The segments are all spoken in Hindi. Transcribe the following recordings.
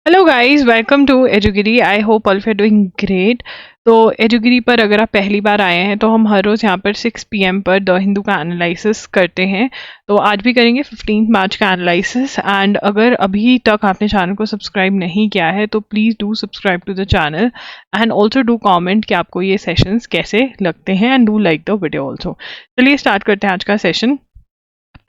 हेलो गाइस, वेलकम टू एजुगिरी। I hope all of you doing great. तो एजुगिरी पर अगर आप पहली बार आए हैं तो हम हर रोज़ यहाँ पर 6 PM पर द हिंदू का एनालिसिस करते हैं। तो आज भी करेंगे 15 मार्च का एनालिसिस। एंड अगर अभी तक आपने चैनल को सब्सक्राइब नहीं किया है तो please do subscribe to the channel and also do comment कि आपको ये सेशंस कैसे लगते हैं and do like the video also. चलिए स्टार्ट करते हैं आज का session.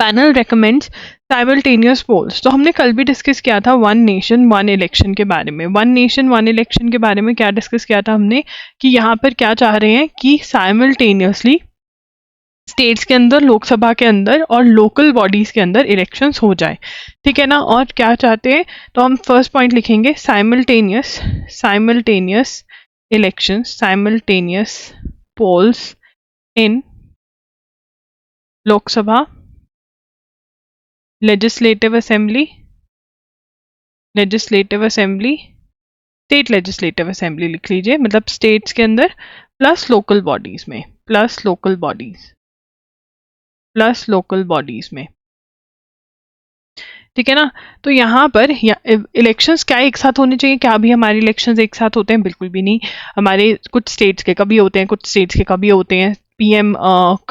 Panel recommends simultaneous polls. तो हमने कल भी डिस्कस किया था वन नेशन वन इलेक्शन के बारे में। वन नेशन वन इलेक्शन के बारे में क्या डिस्कस किया था हमने कि यहाँ पर क्या चाह रहे हैं कि साइमल्टेनियसली स्टेट्स के अंदर, लोकसभा के अंदर और लोकल बॉडीज के अंदर इलेक्शंस हो जाए, ठीक है ना। और क्या चाहते हैं, तो हम फर्स्ट पॉइंट लिखेंगे simultaneous election, simultaneous polls in Lok Sabha, legislative assembly, state legislative assembly लिख लीजिए, मतलब स्टेट्स के अंदर प्लस लोकल बॉडीज में, प्लस लोकल बॉडीज में, ठीक है ना। तो यहाँ पर इलेक्शंस क्या एक साथ होने चाहिए? क्या अभी हमारे इलेक्शंस एक साथ होते हैं? बिल्कुल भी नहीं। हमारे कुछ स्टेट्स के कभी होते हैं, कुछ स्टेट्स के कभी होते हैं। पीएम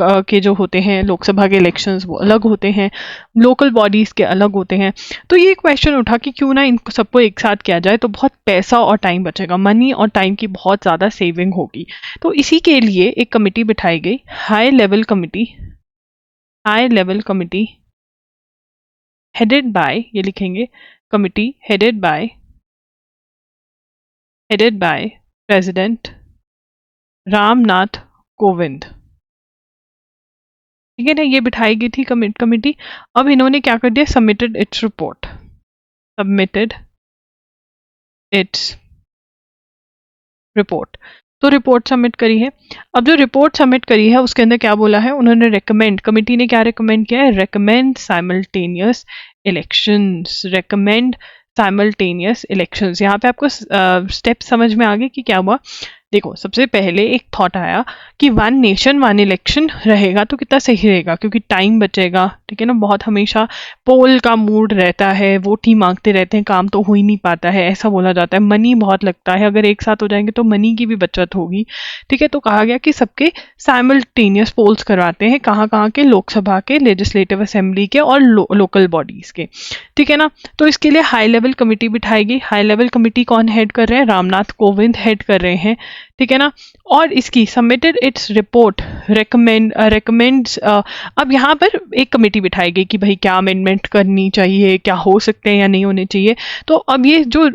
के जो होते हैं लोकसभा के इलेक्शंस वो अलग होते हैं, लोकल बॉडीज़ के अलग होते हैं। तो ये क्वेश्चन उठा कि क्यों ना इन सबको एक साथ किया जाए, तो बहुत पैसा और टाइम बचेगा, मनी और टाइम की बहुत ज़्यादा सेविंग होगी। तो इसी के लिए एक कमेटी बिठाई गई, high level committee headed by, ये लिखेंगे committee headed by president Ramnath Kovind, ठीक है ना। ये बिठाई गई थी कमेटी। अब इन्होंने क्या कर दिया, सबमिटेड इट्स रिपोर्ट। तो रिपोर्ट सबमिट करी है। अब जो रिपोर्ट सबमिट करी है उसके अंदर क्या बोला है उन्होंने, रेकमेंड, कमेटी ने क्या रेकमेंड किया है, रेकमेंड साइमल्टेनियस इलेक्शंस। यहाँ पे आपको स्टेप समझ में आ गए कि क्या हुआ। देखो, सबसे पहले एक थॉट आया कि वन नेशन वन इलेक्शन रहेगा तो कितना सही रहेगा, क्योंकि टाइम बचेगा, ठीक है ना। बहुत हमेशा पोल का मूड रहता है, वोट ही मांगते रहते हैं, काम तो हो ही नहीं पाता है, ऐसा बोला जाता है। मनी बहुत लगता है, अगर एक साथ हो जाएंगे तो मनी की भी बचत होगी, ठीक है। तो कहा गया कि सबके साइमल्टेनियस पोल्स करवाते हैं, कहाँ कहाँ के, लोकसभा के, लेजिस्लेटिव असेंबली के और लोकल बॉडीज के, ठीक है ना। तो इसके लिए हाई लेवल कमेटी बिठाई गई। हाई लेवल कमेटी कौन हेड कर रहे हैं, रामनाथ कोविंद हेड कर रहे हैं, ठीक है ना। और इसकी सबमिटेड इट्स रिपोर्ट रेकमेंड्स। अब यहाँ पर एक कमेटी बिठाई गई कि भाई क्या अमेंडमेंट करनी चाहिए, क्या हो सकते हैं या नहीं होने चाहिए। तो अब ये जो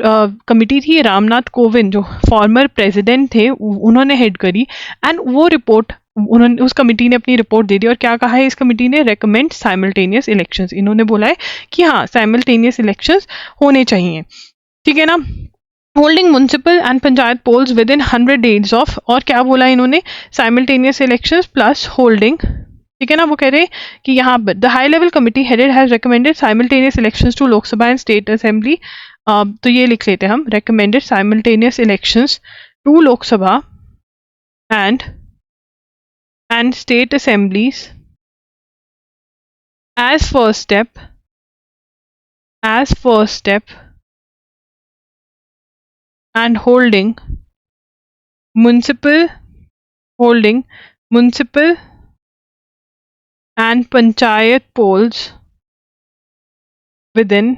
कमेटी थी, रामनाथ कोविंद जो फॉर्मर प्रेसिडेंट थे, उन्होंने हेड करी। एंड वो रिपोर्ट उन्होंने, उस कमेटी ने अपनी रिपोर्ट दे दी। और क्या कहा है इस कमेटी ने, रेकमेंड साइमल्टेनियस इलेक्शंस। इन्होंने बोला है कि हाँ, साइमल्टेनियस इलेक्शंस होने चाहिए, ठीक है ना। Holding municipal and panchayat polls within 100 days of, और क्या बोला इन्होंने, साइमल्टेनियस इलेक्शंस प्लस होल्डिंग, ठीक है ना। वो कह रहे हैं कि यहाँ the high level committee headed has recommended simultaneous elections to Lok Sabha and state assembly. तो ये लिख लेते हैं हम, recommended simultaneous elections to Lok Sabha and state assemblies as first step and holding municipal and panchayat polls within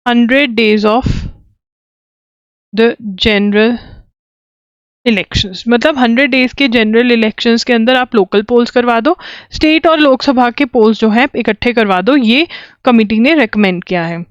100 days of the general elections. मतलब 100 डेज के जनरल इलेक्शंस के अंदर आप लोकल पोल्स करवा दो, स्टेट और लोकसभा के पोल्स जो हैं इकट्ठे करवा दो, ये कमिटी ने रेकमेंड किया है।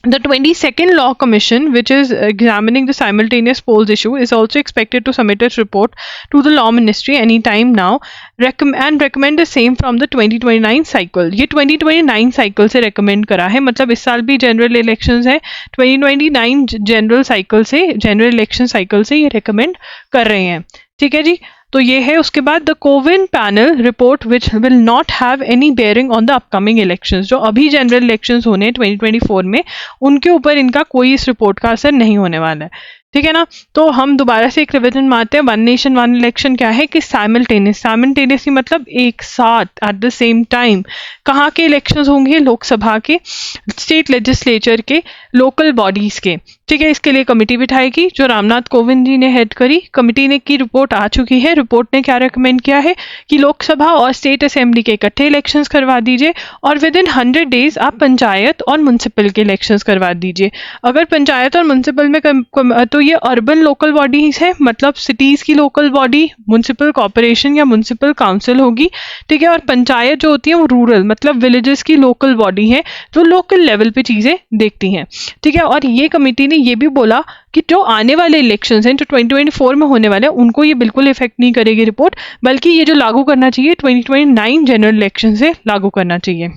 The 22nd Law Commission, which is examining the simultaneous polls issue, is also expected to submit its report to the Law Ministry anytime now and recommend the same from the 2029 cycle. ये 2029 cycle से recommend करा है, मतलब इस साल भी general elections है, 2029 general cycle से, general election cycle से ये recommend कर रहे हैं, ठीक है जी। तो ये है। उसके बाद the CoWIN panel report which will not have any bearing on the upcoming elections. जो अभी जनरल इलेक्शंस होने 2024 में, उनके ऊपर इनका कोई इस रिपोर्ट का असर नहीं होने वाला है, ठीक है ना। तो हम दोबारा से एक रिविजन मारते हैं। वन नेशन वन इलेक्शन क्या है कि साइमल्टेनियसली मतलब एक साथ एट द सेम टाइम कहाँ के इलेक्शंस होंगे, लोकसभा के, स्टेट लेजिस्लेचर के, लोकल बॉडीज के। ठीक है, इसके लिए कमेटी बिठाएगी जो रामनाथ कोविंद जी ने हेड करी। कमेटी ने की रिपोर्ट आ चुकी है। रिपोर्ट ने क्या रेकमेंड किया है कि लोकसभा और स्टेट असेंबली के इकट्ठे इलेक्शंस करवा दीजिए और विद इन 100 डेज आप पंचायत और म्यूनसिपल के इलेक्शंस करवा दीजिए। अगर पंचायत और म्यूनसिपल में तो ये अर्बन लोकल बॉडीज है, मतलब सिटीज की लोकल बॉडी म्यूनसिपल कॉर्पोरेशन या म्यूनसिपल काउंसिल होगी। ठीक है, और पंचायत जो होती है वो रूरल मतलब विलेजेस की लोकल बॉडी है जो लोकल लेवल पे चीजें देखती हैं। ठीक है, और ये कमेटी ने ये भी बोला कि जो आने वाले इलेक्शंस हैं जो 2024 में होने वाले हैं उनको ये बिल्कुल इफेक्ट नहीं करेगी रिपोर्ट, बल्कि ये जो लागू करना चाहिए 2029 जनरल इलेक्शन से लागू करना चाहिए।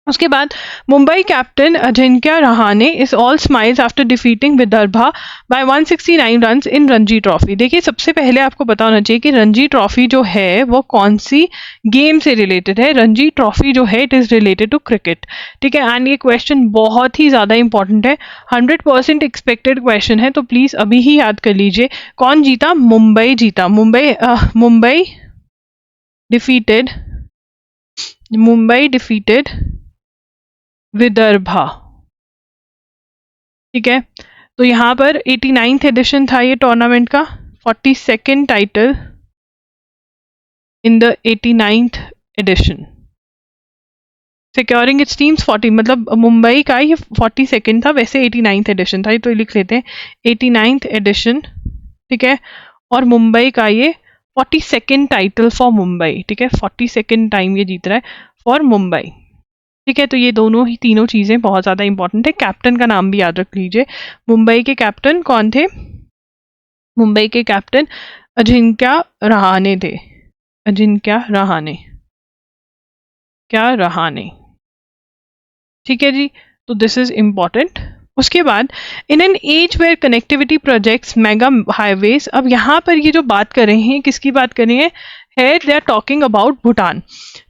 उसके बाद Mumbai captain Ajinkya Rahane is all smiles after defeating Vidarbha by 169 runs in Ranji trophy. देखिए, सबसे पहले आपको पता होना चाहिए कि रणजी ट्रॉफी जो है वो कौन सी गेम से रिलेटेड है। रणजी ट्रॉफी जो है it is related to cricket. ठीक है, एंड ये क्वेश्चन बहुत ही ज़्यादा इंपॉर्टेंट है, 100% एक्सपेक्टेड क्वेश्चन है, तो प्लीज़ अभी ही याद कर लीजिए। कौन जीता? मुंबई जीता। मुंबई डिफीटेड विदर्भा। ठीक है, तो यहाँ पर 89th एडिशन था ये टूर्नामेंट का, 42nd title in the 89th edition, securing its teams 40, मतलब मुंबई का ये 42nd था, वैसे 89th एडिशन था, ये तो लिख लेते हैं 89th एडिशन। ठीक है, और मुंबई का ये 42nd टाइटल फॉर मुंबई। ठीक है, 42nd टाइम ये जीत रहा है फॉर मुंबई। ठीक है, तो ये दोनों ही तीनों चीज़ें बहुत ज़्यादा इंपॉर्टेंट है। कैप्टन का नाम भी याद रख लीजिए। मुंबई के कैप्टन कौन थे? मुंबई के कैप्टन अजिंक्य रहाणे थे। अजिंक्य रहाणे। ठीक है जी, तो दिस इज इम्पॉर्टेंट। उसके बाद in an age where connectivity projects mega highways, अब यहाँ पर ये जो बात कर रहे हैं किसकी बात कर रहे हैं? है they are talking about Bhutan.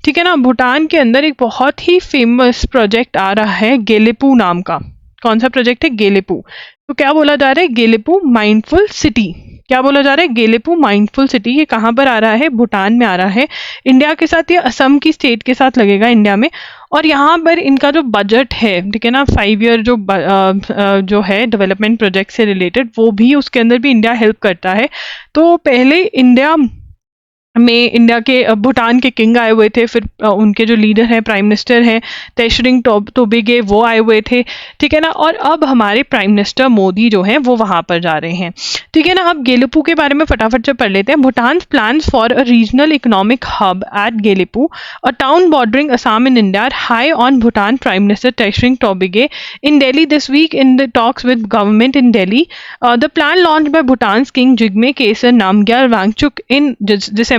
ठीक है ना, भूटान के अंदर एक बहुत ही फेमस प्रोजेक्ट आ रहा है गेलेपू नाम का। कौन सा प्रोजेक्ट है? गेलेपू। तो क्या बोला जा रहा है? गेलेपू माइंडफुल सिटी। क्या बोला जा रहा है? गेलेपू माइंडफुल सिटी। ये कहाँ पर आ रहा है? भूटान में आ रहा है। इंडिया के साथ, ये असम की स्टेट के साथ लगेगा इंडिया में। और यहाँ पर इनका जो बजट है, ठीक है ना, 5 ईयर जो है डेवलपमेंट प्रोजेक्ट से रिलेटेड, वो भी उसके अंदर भी इंडिया हेल्प करता है। तो पहले इंडिया के भूटान के किंग आए हुए थे, फिर उनके जो लीडर हैं, प्राइम मिनिस्टर हैं तेशरिंग टोबगे, वो आए हुए थे। ठीक है ना, और अब हमारे प्राइम मिनिस्टर मोदी जो हैं वो वहाँ पर जा रहे हैं। ठीक है ना, अब गेलेपू के बारे में फटाफट से पढ़ लेते हैं। Bhutan plans for a regional economic hub at Gelephu, a town bordering Assam in India, high on Bhutan prime minister Tshering Tobgay in Delhi this week in the talks with government in Delhi. The plan launched by Bhutan's king Jigme Khesar Namgyel Wangchuck in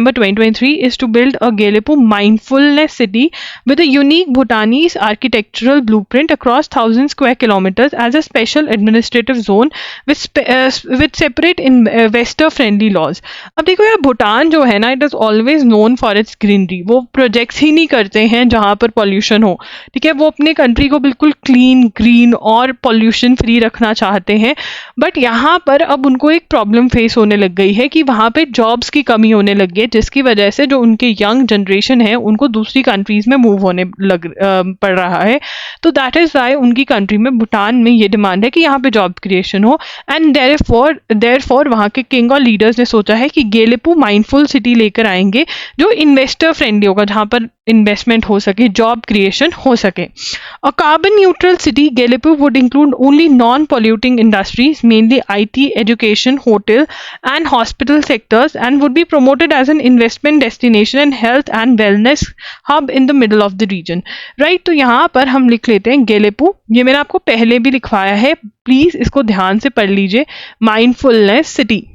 December 2023 is to build a Gelepu mindfulness city with a unique Bhutanese architectural blueprint across 1,000 square kilometers as a special administrative zone with separate investor friendly laws। अब देखो यार, भूटान जो है ना, it is always known for its greenery. वो प्रोजेक्ट्स ही नहीं करते हैं जहाँ पर पॉल्यूशन हो। ठीक है, वो अपने कंट्री को बिल्कुल क्लीन, ग्रीन और पॉल्यूशन फ्री रखना चाहते हैं। बट यहाँ पर अब उनको एक प्रॉब्लम फेस होने लग गई है कि वहाँ पे जॉब्स की कमी होने लग गई है, जिसकी वजह से जो उनके यंग जनरेशन है उनको दूसरी कंट्रीज में मूव होने पड़ रहा है। तो दैट इज वाई उनकी कंट्री में, भूटान में, ये डिमांड है कि यहाँ पे जॉब क्रिएशन हो। एंड देयरफॉर वहाँ के किंग और लीडर्स ने सोचा है कि गेलेपू माइंडफुल सिटी लेकर आएंगे जो इन्वेस्टर फ्रेंडली होगा, जहाँ पर इन्वेस्टमेंट हो सके, जॉब क्रिएशन हो सके। A carbon neutral city Gelephu would include only non polluting industries, mainly IT, education, hotel and hospital sectors, and would be promoted as an investment destination and health and wellness hub in the middle of the region। Right, तो यहाँ पर हम लिख लेते हैं गेलेपू। ये मैंने आपको पहले भी लिखवाया है, प्लीज इसको ध्यान से पढ़ लीजिए। माइंडफुलनेस सिटी,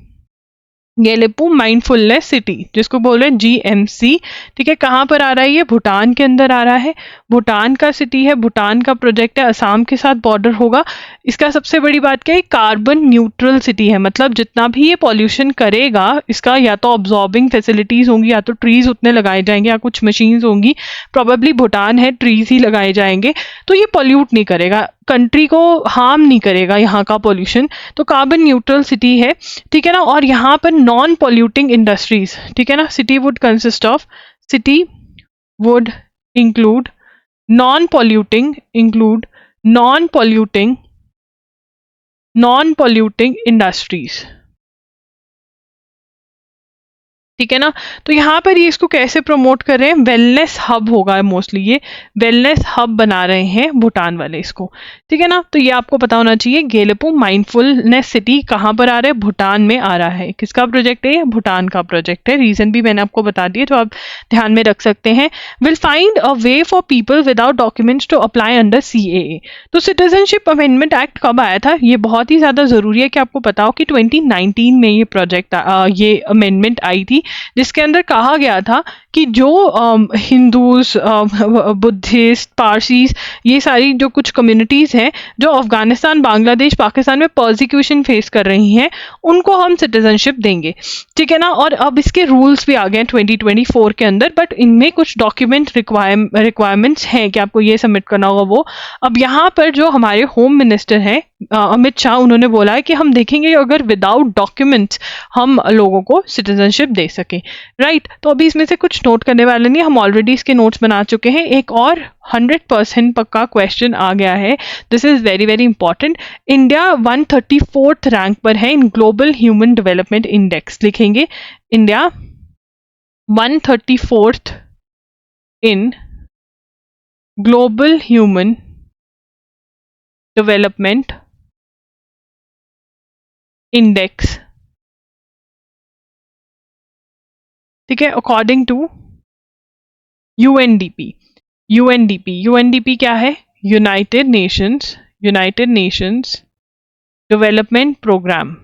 गेलेपू माइंडफुलनेस सिटी, जिसको बोल रहे हैं GMC। ठीक है, कहाँ पर आ रहा है? ये भूटान के अंदर आ रहा है। भूटान का सिटी है, भूटान का प्रोजेक्ट है, असम के साथ बॉर्डर होगा। इसका सबसे बड़ी बात क्या है? कार्बन न्यूट्रल सिटी है, मतलब जितना भी ये पॉल्यूशन करेगा, इसका या तो ऑब्जॉर्बिंग फैसिलिटीज होंगी, या तो ट्रीज उतने लगाए जाएंगे, या कुछ मशीन्स होंगी, प्रोबेबली भूटान है, ट्रीज ही लगाए जाएंगे, तो ये पॉल्यूट नहीं करेगा। कंट्री को हार्म नहीं करेगा यहाँ का पॉल्यूशन, तो कार्बन न्यूट्रल सिटी है, ठीक है ना। और यहाँ पर नॉन पॉल्यूटिंग इंडस्ट्रीज, ठीक है ना, city would consist of, city would include non polluting, include non polluting industries, ठीक है ना। तो यहाँ पर ये इसको कैसे प्रमोट कर रहे हैं, वेलनेस हब होगा मोस्टली, ये वेलनेस हब बना रहे हैं भूटान वाले इसको, ठीक है ना। तो ये आपको पता होना चाहिए, गेलेपू माइंडफुलनेस सिटी कहाँ पर आ रहा है, भूटान में आ रहा है। किसका प्रोजेक्ट है, ये भूटान का प्रोजेक्ट है, रीजन भी मैंने आपको बता दिए, तो आप ध्यान में रख सकते हैं। Will find a way for people without documents to apply under CAA। तो सिटीजनशिप अमेंडमेंट एक्ट कब आया था, ये बहुत ही ज्यादा जरूरी है कि आपको पता हो कि 2019 में ये प्रोजेक्ट, ये अमेंडमेंट आई थी, जिसके अंदर कहा गया था कि जो हिंदूज, बुद्धिस्ट, पारसीज, ये सारी जो कुछ कम्युनिटीज हैं जो अफगानिस्तान, बांग्लादेश, पाकिस्तान में पर्सिक्यूशन फेस कर रही हैं, उनको हम सिटीजनशिप देंगे, ठीक है ना। और अब इसके रूल्स भी आ गए हैं 2024 के अंदर, बट इनमें कुछ डॉक्यूमेंट रिक्वायरमेंट्स हैं कि आपको ये सबमिट करना होगा वो। अब यहाँ पर जो हमारे होम मिनिस्टर हैं अमित शाह, उन्होंने बोला है कि हम देखेंगे अगर विदाउट डॉक्यूमेंट्स हम लोगों को सिटीजनशिप दे सके, राइट। तो अभी इसमें से कुछ नोट करने वाले नहीं, हम ऑलरेडी इसके नोट्स बना चुके हैं। एक और 100% पक्का क्वेश्चन आ गया है, this is very very important. India 134th rank पर है in global human development index, लिखेंगे India 134th in global human development index, ठीक है, अकॉर्डिंग टू UNDP। यूएनडीपी क्या है, United Nations development programme,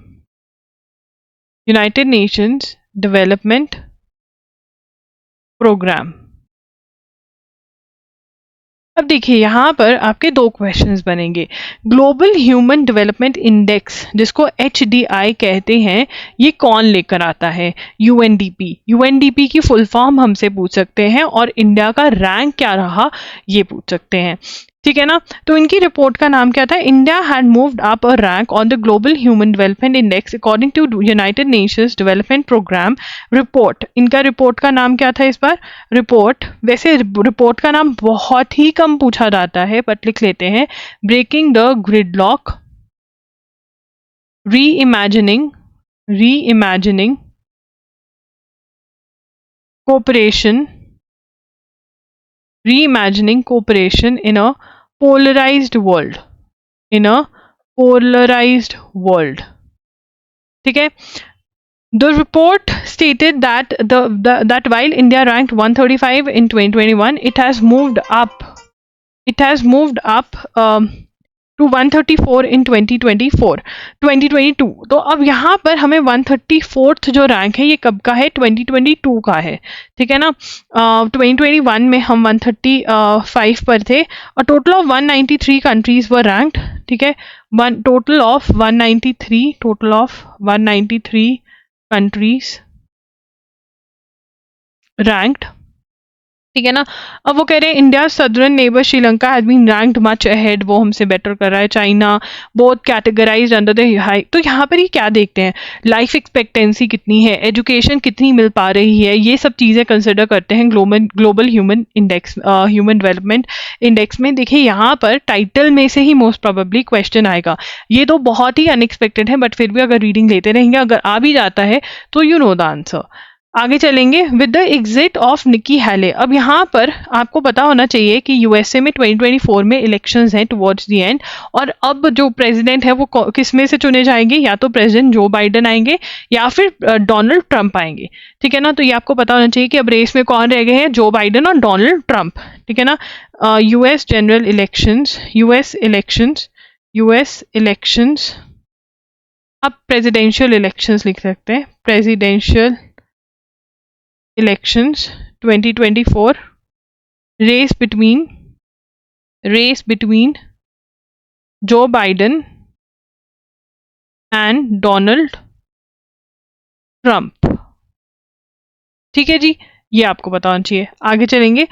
United Nations development programme. अब देखिए यहाँ पर आपके दो क्वेश्चंस बनेंगे। ग्लोबल ह्यूमन डेवलपमेंट इंडेक्स, जिसको HDI कहते हैं, ये कौन लेकर आता है, यूएनडीपी की फुल फॉर्म हमसे पूछ सकते हैं, और इंडिया का रैंक क्या रहा ये पूछ सकते हैं, ठीक है ना। तो इनकी रिपोर्ट का नाम क्या था, India had moved up a rank on the global human development index according to United Nations development programme report. इनका रिपोर्ट का नाम क्या था इस बार, रिपोर्ट, वैसे रिपोर्ट का नाम बहुत ही कम पूछा जाता है, बट लिख लेते हैं, breaking the gridlock, reimagining cooperation reimagining cooperation in a polarized world, ठीक है। The report stated that that while India ranked 135 in 2021, it has moved up to 134 in 2022। तो अब यहाँ पर हमें 134th जो रैंक है ये कब का है, 2022 का है, ठीक है ना। 2021 में हम 135 पर थे, और total of 193 countries were ranked, ठीक है, टोटल ऑफ 193 कंट्रीज रैंक्ड, ठीक है ना। अब वो कह रहे हैं India southern neighbour Sri Lanka has been ranked much ahead, वो हमसे बेटर कर रहा है। China both categorised under the high. तो यहाँ पर ही क्या देखते हैं, लाइफ एक्सपेक्टेंसी कितनी है, एजुकेशन कितनी मिल पा रही है, ये सब चीज़ें कंसिडर करते हैं global human index, human development index में। देखिए यहाँ पर टाइटल में से ही मोस्ट प्रोबेबली क्वेश्चन आएगा, ये तो बहुत ही अनएक्सपेक्टेड है, बट फिर भी अगर रीडिंग लेते रहेंगे, अगर आ भी जाता है तो यू नो द आंसर। आगे चलेंगे, विद द एग्जिट ऑफ निकी हैले। अब यहाँ पर आपको पता होना चाहिए कि यूएसए में 2024 में इलेक्शंस हैं टुवर्ड्स द एंड, और अब जो प्रेसिडेंट है वो किस में से चुने जाएंगे, या तो प्रेसिडेंट जो बाइडेन आएंगे या फिर डोनाल्ड ट्रंप आएंगे, ठीक है ना। तो ये आपको पता होना चाहिए कि अब रेस में कौन रह गए हैं, जो बाइडेन और डोनाल्ड ट्रंप, ठीक है ना। US general elections, US elections, अब प्रेसिडेंशियल इलेक्शंस लिख सकते हैं, presidential elections 2024, race between Joe Biden and Donald Trump, ठीक है जी, ये आपको पता होना चाहिए। आगे चलेंगे,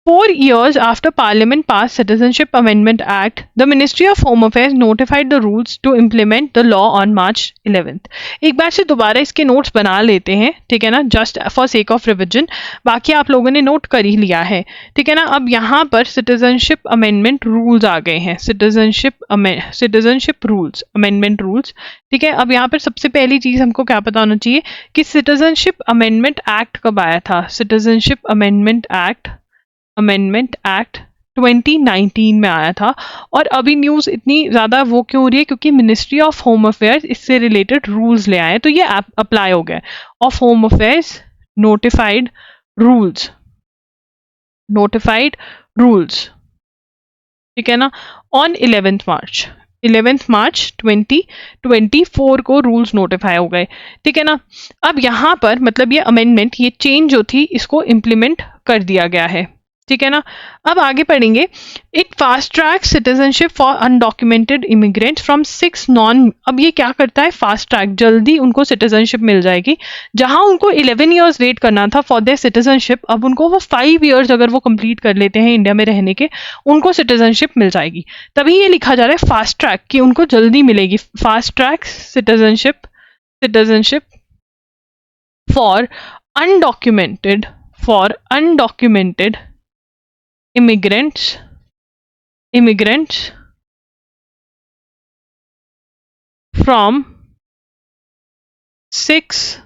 4 years after Parliament passed Citizenship Amendment Act, the Ministry of Home Affairs notified the rules to implement the law on March 11th. एक बार से दोबारा इसके नोट्स बना लेते हैं, ठीक है ना, just for sake of revision. बाकी आप लोगों ने नोट कर ही लिया है, ठीक है ना. अब यहाँ पर सिटीजनशिप अमेंडमेंट रूल्स आ गए हैं, सिटीजनशिप रूल्स, अमेंडमेंट रूल्स, ठीक है. अब यहाँ पर सबसे पहली चीज हमको क्या पता होना चाहिए कि सिटीजनशिप अमेंडमेंट एक्ट कब आया था. सिटीजनशिप अमेंडमेंट एक्ट 2019 में आया था. और अभी न्यूज इतनी ज्यादा वो क्यों हो रही है, क्योंकि मिनिस्ट्री ऑफ होम अफेयर्स इससे रिलेटेड रूल्स ले आए, तो ये अप्लाई हो गया. Of home affairs notified rules, ठीक है ना, ऑन 11th मार्च 2024 को रूल्स नोटिफाई हो गए, ठीक है ना. अब यहाँ पर मतलब ये अमेंडमेंट, ये चेंज जो थी, इसको इम्प्लीमेंट कर दिया गया है, ठीक है ना. अब आगे पढ़ेंगे. It fast track citizenship for undocumented immigrants from 6 non. अब ये क्या करता है, फास्ट ट्रैक, जल्दी उनको सिटीजनशिप मिल जाएगी. जहां उनको 11 ईयर्स वेट करना था फॉर देयर सिटीजनशिप, अब उनको वो 5 ईयर्स अगर वो कंप्लीट कर लेते हैं इंडिया में रहने के, उनको सिटीजनशिप मिल जाएगी. तभी ये लिखा जा रहा है फास्ट ट्रैक, कि उनको जल्दी मिलेगी. Fast track citizenship for undocumented immigrants from 6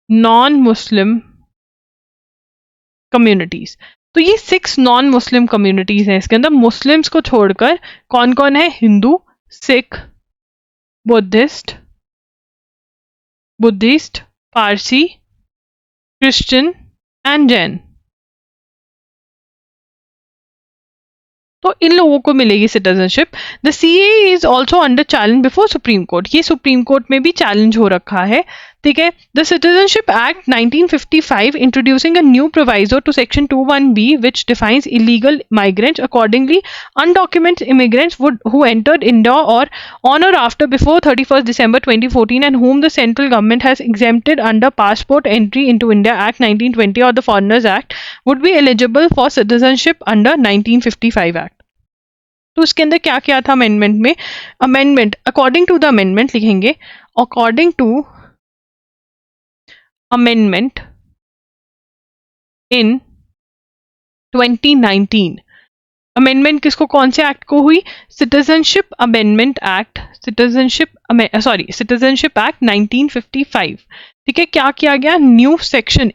non-Muslim communities. तो ये 6 non-Muslim communities हैं. इसके अंदर मुस्लिम्स को छोड़कर कौन कौन है, Hindu, Sikh, Buddhist, Parsi, Christian and Jain. तो इन लोगों को मिलेगी citizenship. The CAA is also under challenge before supreme court. ये सुप्रीम कोर्ट में भी चैलेंज हो रखा है, ठीक है. The citizenship act 1955 introducing a new proviso to section 21B which defines illegal migrants. Accordingly undocumented immigrants who entered India or on or after before 31st December 2014 and whom the central government has exempted under Passport Entry into India Act 1920 or the Foreigners Act would be eligible for citizenship under 1955 Act. तो उसके अंदर क्या क्या था अमेंडमेंट में. Amendment, according to the amendment लिखेंगे, according to amendment in 2019. Amendment किसको, कौन से एक्ट को हुई, citizenship amendment act, citizenship act 1955, ठीक है. क्या किया गया, new section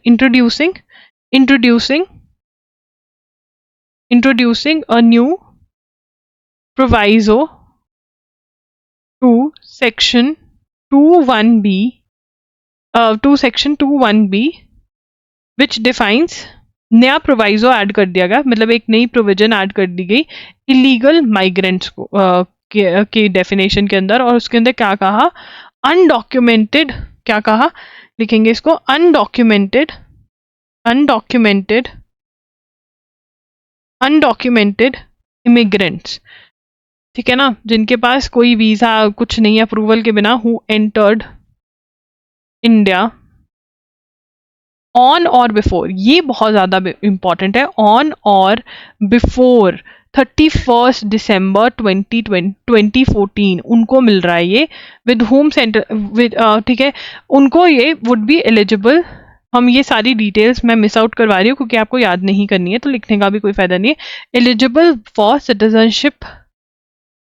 introducing a new proviso to section 21B which defines. नया प्रोवाइजो ऐड कर दिया गया, मतलब एक नई प्रोविजन ऐड कर दी गई इलीगल माइग्रेंट्स को के डेफिनेशन के अंदर. और उसके अंदर क्या कहा, अनडॉक्यूमेंटेड, क्या कहा, लिखेंगे इसको, अनडॉक्यूमेंटेड इमिग्रेंट्स, ठीक है ना, जिनके पास कोई वीजा कुछ नहीं, अप्रूवल के बिना, हु एंटर्ड इंडिया ऑन और बिफोर. ये बहुत ज्यादा इंपॉर्टेंट है, ऑन और बिफोर 31st December 2014 उनको मिल रहा है ये. विद होम सेंटर, ठीक है, उनको ये वुड बी एलिजिबल. हम ये सारी डिटेल्स मैं मिस आउट करवा रही हूँ क्योंकि आपको याद नहीं करनी है, तो लिखने का भी कोई फायदा नहीं है. Eligible for citizenship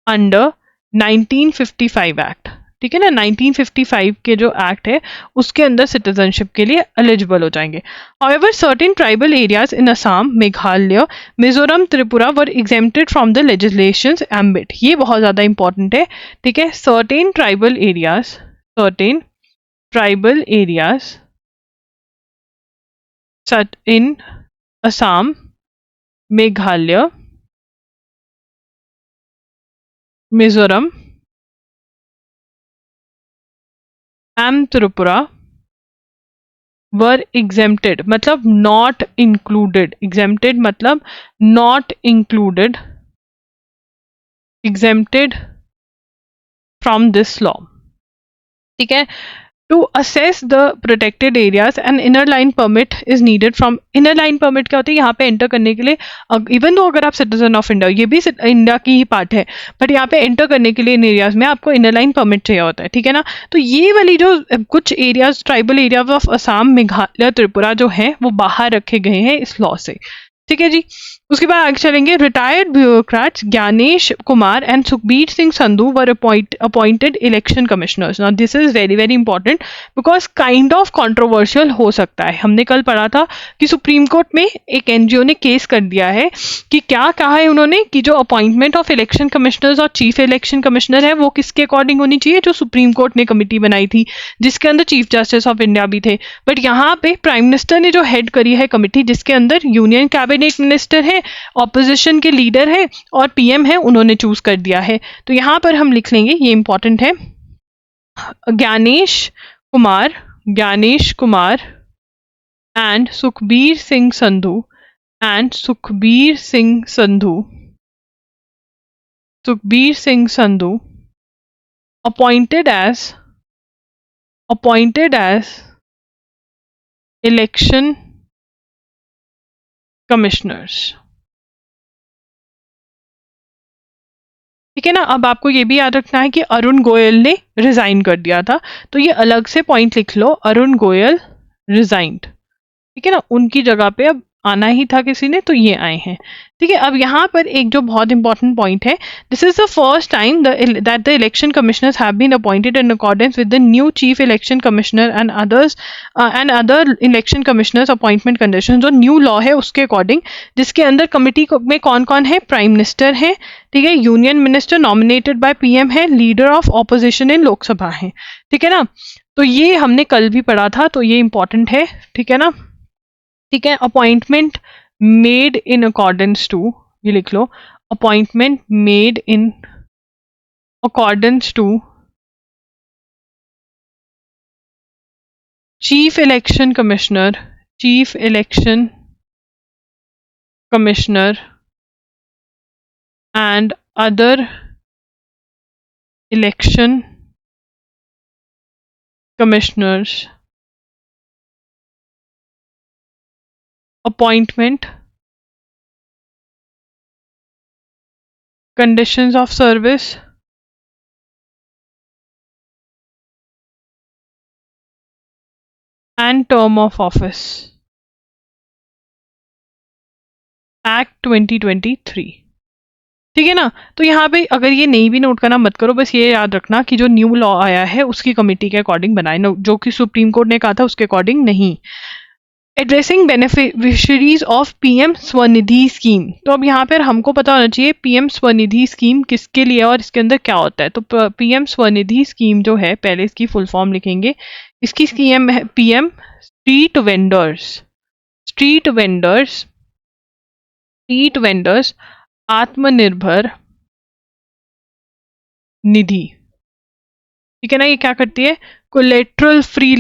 under 1955 act, ठीक है ना. 1955 के जो एक्ट है उसके अंदर सिटीजनशिप के लिए एलिजिबल हो जाएंगे. However, certain tribal areas in Assam, Meghalaya, Mizoram, Tripura were exempted from the legislation's ambit. ये बहुत ज़्यादा important है, ठीक है. certain tribal areas in Assam, Meghalaya, Mizoram and Tripura were exempted, मतलब not included. exempted मतलब not included, exempted from this law, ठीक है. To assess the protected areas and inner line permit is needed from. Inner line permit क्या होता है? यहाँ पे एंटर करने के लिए, इवन दो अगर आप सिटीजन ऑफ इंडिया, ये भी इंडिया की ही पार्ट है, बट यहाँ पे एंटर करने के लिए इन एरियाज में आपको इनर लाइन परमिट चाहिए होता है, ठीक है ना. तो ये वाली जो कुछ areas, tribal areas of Assam, Meghalaya, Tripura जो है वो बाहर रखे गए हैं इस लॉ से, ठीक है जी. उसके बाद आगे चलेंगे. Retired bureaucrats Gyanesh Kumar and Sukhbir Singh Sandhu were appointed election commissioners. Now this is very very important because kind of controversial हो सकता है. हमने कल पढ़ा था कि सुप्रीम कोर्ट में एक एनजीओ ने केस कर दिया है कि क्या कहा है उन्होंने कि जो अपॉइंटमेंट ऑफ इलेक्शन कमिश्नर्स और चीफ इलेक्शन कमिश्नर है वो किसके अकॉर्डिंग होनी चाहिए? जो सुप्रीम कोर्ट ने कमिटी बनाई थी जिसके अंदर चीफ जस्टिस ऑफ इंडिया भी थे. बट यहाँ पे प्राइम मिनिस्टर ने जो हेड करी है कमिटी, जिसके अंदर यूनियन कैबिनेट मिनिस्टर है, ऑपोजिशन के लीडर है और पीएम है, उन्होंने चूज कर दिया है. तो यहां पर हम लिख लेंगे, ये इंपॉर्टेंट है, Gyanesh Kumar and Sukhbir Singh Sandhu appointed as election commissioners. ठीक है ना. अब आपको ये भी याद रखना है कि अरुण गोयल ने रिजाइन कर दिया था, तो ये अलग से पॉइंट लिख लो, अरुण गोयल रिजाइंड, ठीक है ना. उनकी जगह पे अब आना ही था किसी ने, तो ये आए हैं, ठीक है. अब यहाँ पर एक जो बहुत इंपॉर्टेंट पॉइंट है, this is the first time that the election commissioners have been appointed in accordance with the new chief election commissioner and other election commissioners appointment condition. जो न्यू लॉ है उसके अकॉर्डिंग, जिसके अंदर कमिटी में कौन कौन है? प्राइम मिनिस्टर है, ठीक है, union minister nominated by PM है, leader of opposition in Lok Sabha है, ठीक है ना. तो ये हमने कल भी पढ़ा था, तो ये इंपॉर्टेंट है, ठीक है ना. ठीक है. Appointment made in accordance to, ये लिख लो, appointment made in accordance to chief election commissioner and other election commissioners appointment, conditions of service, and term of office, Act 2023. ठीक है ना. तो यहाँ पे अगर ये नहीं भी नोट करना मत करो, बस ये याद रखना कि जो न्यू लॉ आया है उसकी कमिटी के अकॉर्डिंग बनाए, जो कि सुप्रीम कोर्ट ने कहा था उसके अकॉर्डिंग नहीं. Addressing beneficiaries of PM Svanidhi scheme. तो अब यहाँ पर हमको पता होना चाहिए पीएम स्वनिधि स्कीम किसके लिए और इसके अंदर क्या होता है. तो पीएम स्वनिधि स्कीम जो है, पहले इसकी फुल फॉर्म लिखेंगे. इसकी स्कीम है PM street vendors Atmanirbhar Nidhi, ठीक है ना. ये क्या करती है? कोलेट्रल फ्री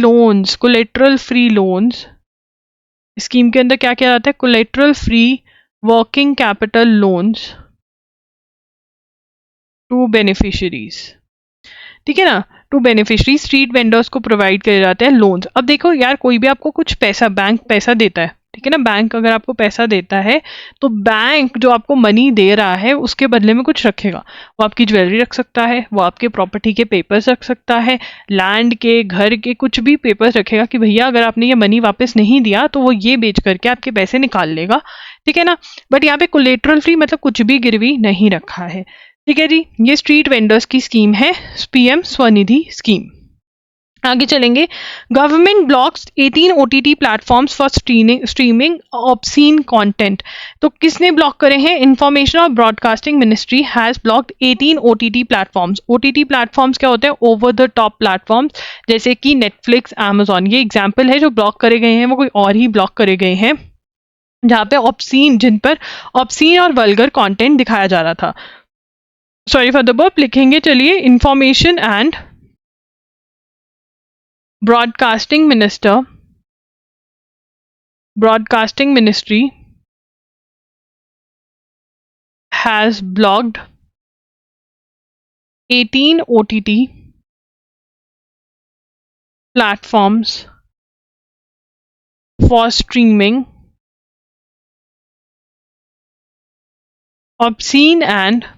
लोन्स स्कीम के अंदर क्या क्या आता है? Collateral free working capital loans to beneficiaries, ठीक है ना. टू बेनिफिशरी स्ट्रीट वेंडर्स को प्रोवाइड करे जाते हैं लोन्स. अब देखो यार, कोई भी आपको कुछ पैसा, बैंक पैसा देता है, ठीक है ना. बैंक अगर आपको पैसा देता है तो बैंक जो आपको मनी दे रहा है उसके बदले में कुछ रखेगा. वो आपकी ज्वेलरी रख सकता है, वो आपके प्रॉपर्टी के पेपर्स रख सकता है, लैंड के, घर के कुछ भी पेपर्स रखेगा कि भैया अगर आपने ये मनी वापस नहीं दिया तो वो ये बेच करके आपके पैसे निकाल लेगा, ठीक है ना. बट यहाँ पे कोलेट्रल फ्री मतलब कुछ भी गिरवी नहीं रखा है, ठीक है जी. ये स्ट्रीट वेंडर्स की स्कीम है, पीएम स्वनिधि स्कीम. आगे चलेंगे. Government blocks 18 OTT platforms for streaming obscene content. तो किसने ब्लॉक करे हैं? इंफॉर्मेशन और broadcasting ministry has blocked 18 OTT platforms. OTT platforms क्या होते हैं? ओवर द टॉप प्लेटफॉर्म्स, जैसे कि नेटफ्लिक्स, अमेजॉन. ये एग्जाम्पल है. जो ब्लॉक करे गए हैं वो कोई और ही ब्लॉक करे गए हैं, जहाँ पे ऑब्सीन, जिन पर ऑब्सीन और वल्गर कंटेंट दिखाया जा रहा था. सॉरी फॉर द बर्प, लिखेंगे चलिए. Information and broadcasting ministry has blocked 18 OTT platforms for streaming obscene and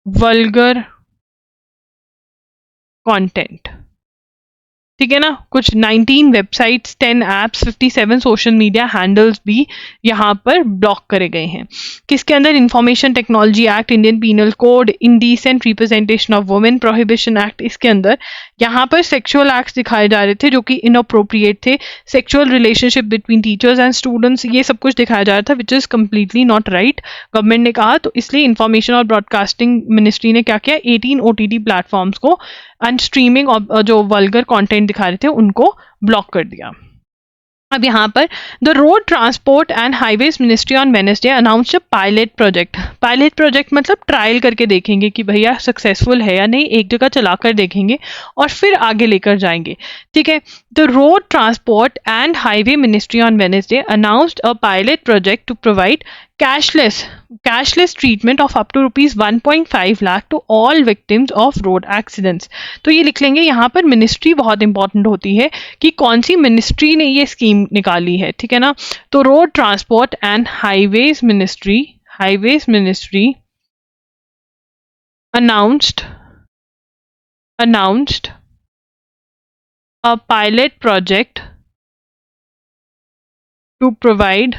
vulgar content. ठीक है ना, कुछ 19 websites, 10 apps, 57 social media handles भी यहाँ पर ब्लॉक करे गए हैं। किसके अंदर? Information technology act, Indian penal code, indecent representation of women prohibition act, इसके अंदर यहाँ पर सेक्सुअल एक्ट्स दिखाए जा रहे थे जो कि इनअप्रोप्रिएट थे, sexual relationship between teachers and students, ये सब कुछ दिखाया जा रहा था, which is completely not right, government ने कहा। तो इसलिए इंफॉर्मेशन और ब्रॉडकास्टिंग मिनिस्ट्री ने क्या किया, 18 OTT प्लेटफॉर्म्स को एंड स्ट्रीमिंग जो वल्गर कंटेंट दिखा रहे थे उनको ब्लॉक कर दिया। अब यहाँ पर the road transport and highways ministry on Wednesday announced a pilot project. Pilot project मतलब ट्रायल करके देखेंगे कि भैया सक्सेसफुल है या नहीं, एक जगह चलाकर देखेंगे और फिर आगे लेकर जाएंगे। ठीक है, the road transport and highway ministry on Wednesday announced a pilot project to provide cashless treatment of up to rupees 1.5 lakh to all victims of road accidents। तो ये लिख लेंगे, यहाँ पर मिनिस्ट्री बहुत इंपॉर्टेंट होती है कि कौन सी मिनिस्ट्री ने ये स्कीम निकाली है। ठीक है ना, तो road transport and highways ministry announced a pilot project to provide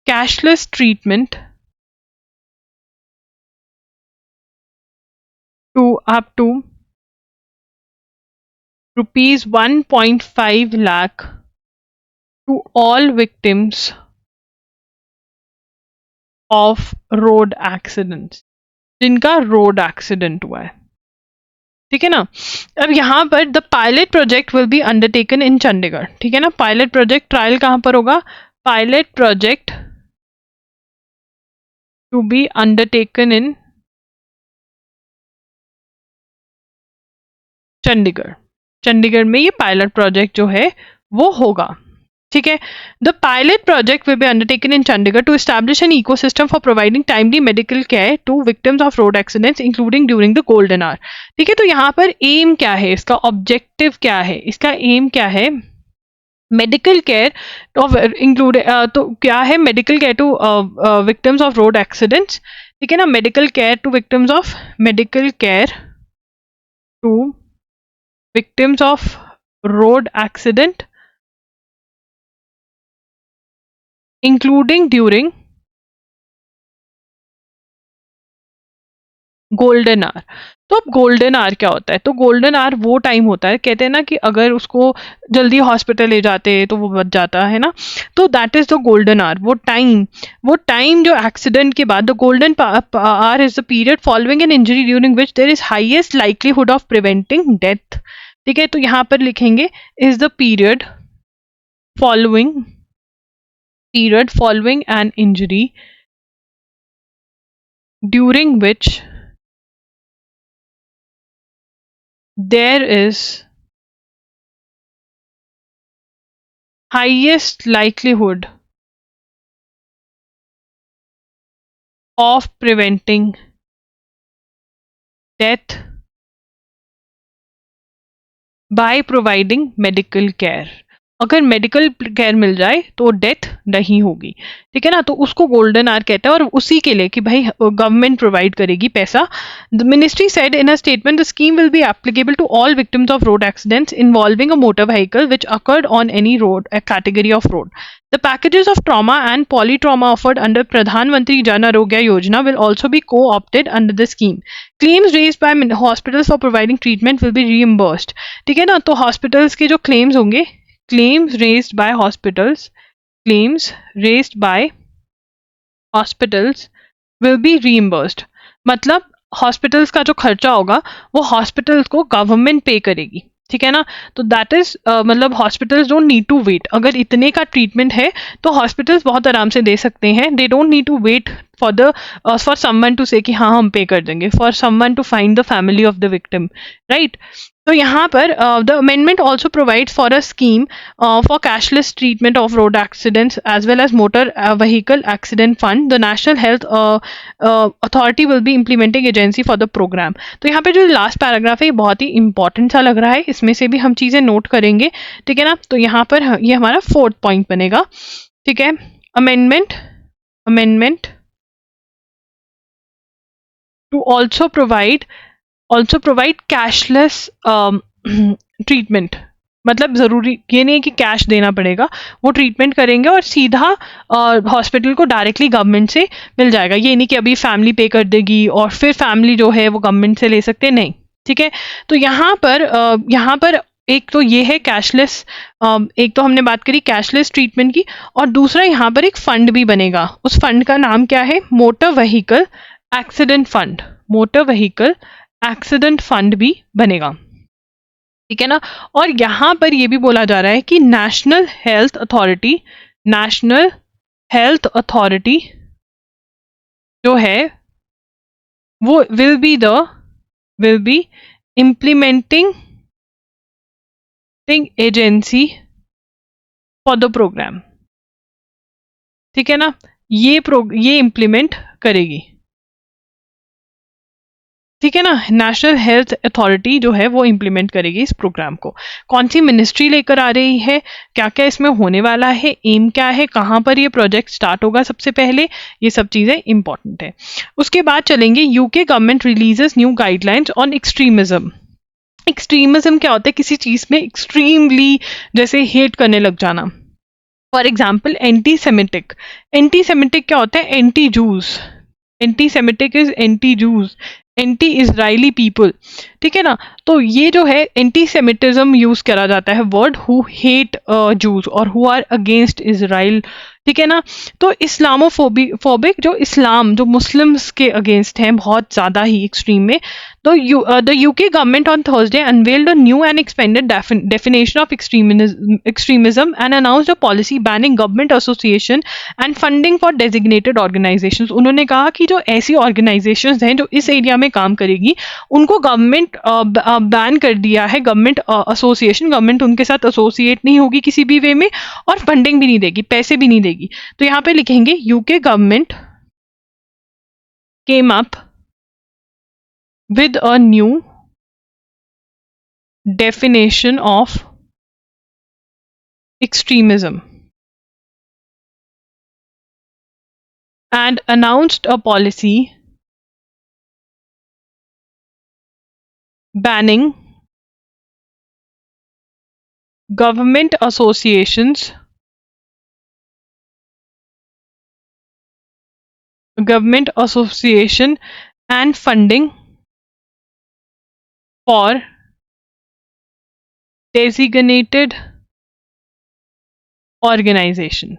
cashless treatment to up to rupees 1.5 lakh to all victims of road accidents, जिनका रोड एक्सीडेंट हुआ है। ठीक है ना, अब यहाँ पर the pilot project will be undertaken in Chandigarh. ठीक है ना, पायलट प्रोजेक्ट ट्रायल कहाँ पर होगा? Pilot project to be undertaken in Chandigarh. Chandigarh में ये पायलट प्रोजेक्ट जो है वो होगा। ठीक है, the pilot project will be undertaken in Chandigarh to establish an ecosystem for providing timely medical care to victims of road accidents including during the golden hour. ठीक है, तो यहाँ पर एम क्या है, इसका ऑब्जेक्टिव क्या है, इसका एम क्या है? मेडिकल केयर ऑफ इंक्लूड, तो क्या है? Medical care to victims of road accidents. ठीक है ना, medical care to victims of road accident including during golden hour. तो अब गोल्डन आवर क्या होता है? तो गोल्डन आवर वो टाइम होता है, कहते हैं ना कि अगर उसको जल्दी हॉस्पिटल ले जाते तो वो बच जाता है ना, तो that is the golden hour. वो टाइम जो एक्सीडेंट के बाद, the golden hour is the period following an injury during which there is highest likelihood of preventing death. ठीक है, तो यहाँ पर लिखेंगे is the period following an injury during which there is highest likelihood of preventing death by providing medical care। अगर मेडिकल केयर मिल जाए तो डेथ नहीं होगी। ठीक है ना, तो उसको गोल्डन आवर कहते हैं और उसी के लिए कि भाई गवर्नमेंट प्रोवाइड करेगी पैसा। The ministry said in a statement the scheme will be applicable to all victims of road accidents involving a motor vehicle which occurred on any road category of road. The packages of trauma and polytrauma offered under Pradhan Mantri Jan Arogya Yojana will also be co-opted under the scheme. Claims raised by hospitals for providing treatment will be reimbursed। ठीक है ना, तो हॉस्पिटल्स के जो क्लेम्स होंगे, claims raised by hospitals will be reimbursed। मतलब हॉस्पिटल्स का जो खर्चा होगा वो हॉस्पिटल्स को गवर्नमेंट पे करेगी। ठीक है ना, तो दैट इज मतलब hospitals don't need to wait. अगर इतने का ट्रीटमेंट है तो हॉस्पिटल्स बहुत आराम से दे सकते हैं। They don't need to wait for someone to say कि हाँ हम पे कर देंगे, for someone to find the family of the victim, right. तो यहाँ पर the amendment also provide for a scheme for cashless treatment of road accidents as well as motor vehicle accident fund. The national health authority will be implementing agency for the program. तो यहाँ पे जो लास्ट पैराग्राफ है ये बहुत ही इंपॉर्टेंट सा लग रहा है, इसमें से भी हम चीज़ें नोट करेंगे, ठीक है ना. तो यहाँ पर ये हमारा 4th पॉइंट बनेगा, ठीक है. Amendment to also provide cashless treatment. मतलब ज़रूरी ये नहीं है कि कैश देना पड़ेगा, वो ट्रीटमेंट करेंगे और सीधा हॉस्पिटल को डायरेक्टली गवर्नमेंट से मिल जाएगा. ये नहीं कि अभी फैमिली पे कर देगी और फिर फैमिली जो है वो गवर्नमेंट से ले सकते, नहीं, ठीक है. तो यहाँ पर एक तो ये है कैशलेस, एक तो हमने बात करी कैशलेस ट्रीटमेंट की, और दूसरा यहाँ पर एक फंड भी बनेगा. उस फंड का नाम क्या है? Motor vehicle accident fund. Motor vehicle accident fund भी बनेगा, ठीक है ना. और यहां पर ये भी बोला जा रहा है कि नेशनल हेल्थ अथॉरिटी जो है वो will be implementing agency for the program, ठीक है ना. ये इम्प्लीमेंट करेगी, ठीक है ना. नेशनल हेल्थ अथॉरिटी जो है वो इम्प्लीमेंट करेगी इस प्रोग्राम को. कौन सी मिनिस्ट्री लेकर आ रही है, क्या क्या इसमें होने वाला है, एम क्या है, कहाँ पर ये प्रोजेक्ट स्टार्ट होगा सबसे पहले, ये सब चीज़ें इंपॉर्टेंट है. उसके बाद चलेंगे UK government releases new guidelines on extremism. Extremism क्या होता है? किसी चीज़ में एक्सट्रीमली जैसे हेट करने लग जाना. फॉर एग्जाम्पल एंटी सेमिटिक क्या होता है? Anti juice. Anti Semitic is anti juice, anti Israeli people, ठीक है ना. तो ये जो है एंटी सेमिटिज्म यूज करा जाता है वर्ड हु हेट जूस और हु आर अगेंस्ट इजराइल, ठीक है ना. तो इस्लामोफोबिक जो मुस्लिम्स के अगेंस्ट हैं बहुत ज़्यादा ही एक्सट्रीम में. तो the UK government on Thursday unveiled a new and expanded definition of extremism and announced a policy banning government association and funding for designated organisations. उन्होंने कहा कि जो ऐसी ऑर्गेनाइजेशंस हैं जो इस एरिया में काम करेगी उनको गवर्नमेंट बैन कर दिया है. गवर्नमेंट उनके साथ एसोसिएट नहीं होगी किसी भी वे में और फंडिंग भी नहीं देगी, पैसे भी नहीं देगी. तो यहाँ पे लिखेंगे UK government came up with a new definition of extremism and announced a policy banning government association and funding for designated organization.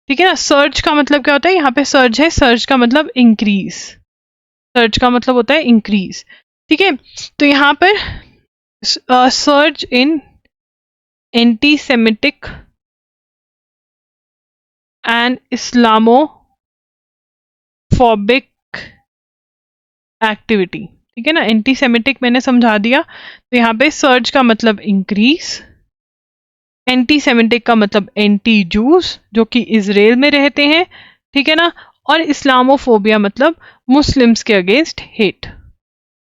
ठीक है ना. सर्च का मतलब क्या होता है? यहाँ पे सर्च है, सर्च का मतलब इंक्रीज, सर्च का मतलब होता है इंक्रीज, ठीक है. तो यहाँ पर search in anti Semitic and Islamophobic activity, ठीक है ना. एंटी सेमिटिक मैंने समझा दिया. तो यहाँ पे सर्च का मतलब इंक्रीज, एंटी सेमिटिक का मतलब एंटी जूस जो कि इजराइल में रहते हैं, ठीक है ना. और इस्लामोफोबिया मतलब मुस्लिम्स के अगेंस्ट हेट,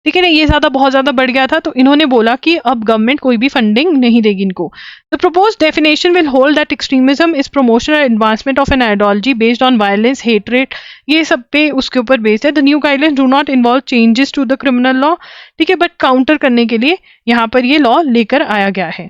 ठीक है ना. ये बहुत ज़्यादा बढ़ गया था तो इन्होंने बोला कि अब गवर्नमेंट कोई भी फंडिंग नहीं देगी इनको. The propose definition will hold that extremism is promotion और advancement of an ideology based on violence, hatred, ये सब पे उसके ऊपर बेस्ड है. The new guidelines do not involve changes to the criminal law, ठीक है, बट काउंटर करने के लिए यहाँ पर ये लॉ लेकर आया गया है,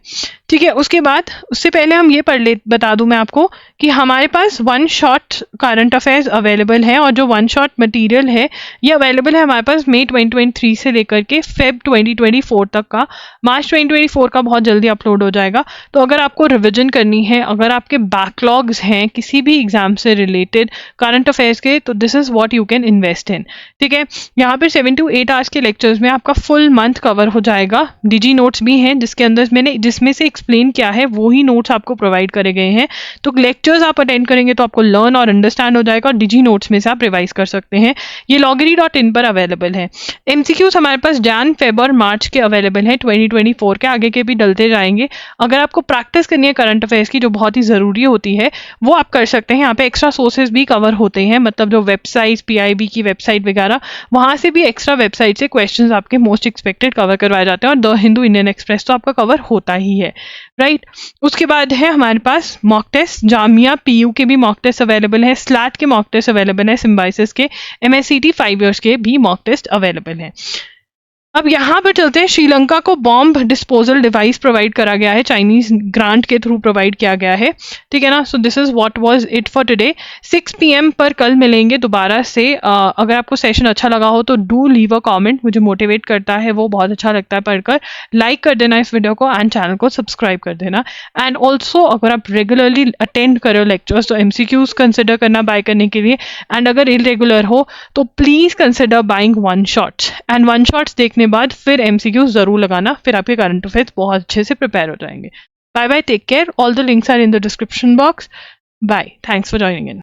ठीक है. उसके बाद उससे पहले हम ये बता दूं मैं आपको कि हमारे पास one shot current affairs available है और जो वन शॉट मटेरियल है ये अवेलेबल है हमारे पास मई 2023 से लेकर के फेब 2024 तक का. मार्च 2024 का बहुत जल्दी अपलोड हो जाएगा. तो अगर आपको रिविजन करनी है, अगर आपके बैकलॉग्स हैं किसी भी एग्जाम से रिलेटेड करंट अफेयर्स के, तो this is what you can invest in, ठीक है. यहाँ पर 7 to 8 आवर्स के लेक्चर्स में आपका फुल मंथ कवर हो जाएगा डिजी नोट्स भी हैं जिसके अंदर मैंने जिसमें से एक्सप्लेन किया है वो ही नोट्स आपको प्रोवाइड करे गए हैं। तो लेक्चर्स आप अटेंड करेंगे तो आपको लर्न और अंडरस्टैंड हो जाएगा और डिजी नोट्स में से आप रिवाइज कर सकते हैं। ये loggery.in पर अवेलेबल है। एमसीक्यूज हमारे पास जैन, फेब और मार्च के अवेलेबल हैं, 2024 के आगे के भी डलते जाएंगे। अगर आपको प्रैक्टिस करनी है करंट अफेयर्स की जो बहुत ही ज़रूरी होती है वो आप कर सकते हैं। यहाँ पे एक्स्ट्रा सोर्सेज भी कवर होते हैं, मतलब जो वेबसाइट पीआईबी की वेबसाइट वगैरह वहाँ से भी एक्स्ट्रा वेबसाइट से क्वेश्चंस आपके मोस्ट एक्सपेक्टेड कवर करवाए जाते हैं और द हिंदू, इंडियन एक्सप्रेस तो आपका कवर होता ही है, राइट। उसके बाद है हमारे पास मॉक टेस्ट, जामिया पीयू के भी मॉक टेस्ट अवेलेबल है, स्लैट के मॉक टेस्ट अवेलेबल है, सिम्बाइसिस के, एमएससीटी 5 इयर्स के भी मॉक टेस्ट अवेलेबल है। अब यहाँ पर चलते हैं, श्रीलंका को बॉम्ब डिस्पोजल डिवाइस प्रोवाइड करा गया है, चाइनीज ग्रांट के थ्रू प्रोवाइड किया गया है, ठीक है ना। So this is what was it for today. 6 PM पर कल मिलेंगे दोबारा से। अगर आपको सेशन अच्छा लगा हो तो डू लीव अ कमेंट, मुझे मोटिवेट करता है, वो बहुत अच्छा लगता है पढ़कर। लाइक कर देना इस वीडियो को एंड चैनल को सब्सक्राइब कर देना। एंड ऑल्सो अगर आप रेगुलरली अटेंड करो लेक्चर्स तो MCQs कंसिडर करना बाय करने के लिए। एंड अगर इरेगुलर हो तो please consider buying one shots, and one shots देखने बाद फिर MCQs जरूर लगाना, फिर आपके करंट अफेयर्स बहुत अच्छे से प्रिपेयर हो जाएंगे। Bye bye, take care, all the links are in the description box. Bye, thanks for joining in.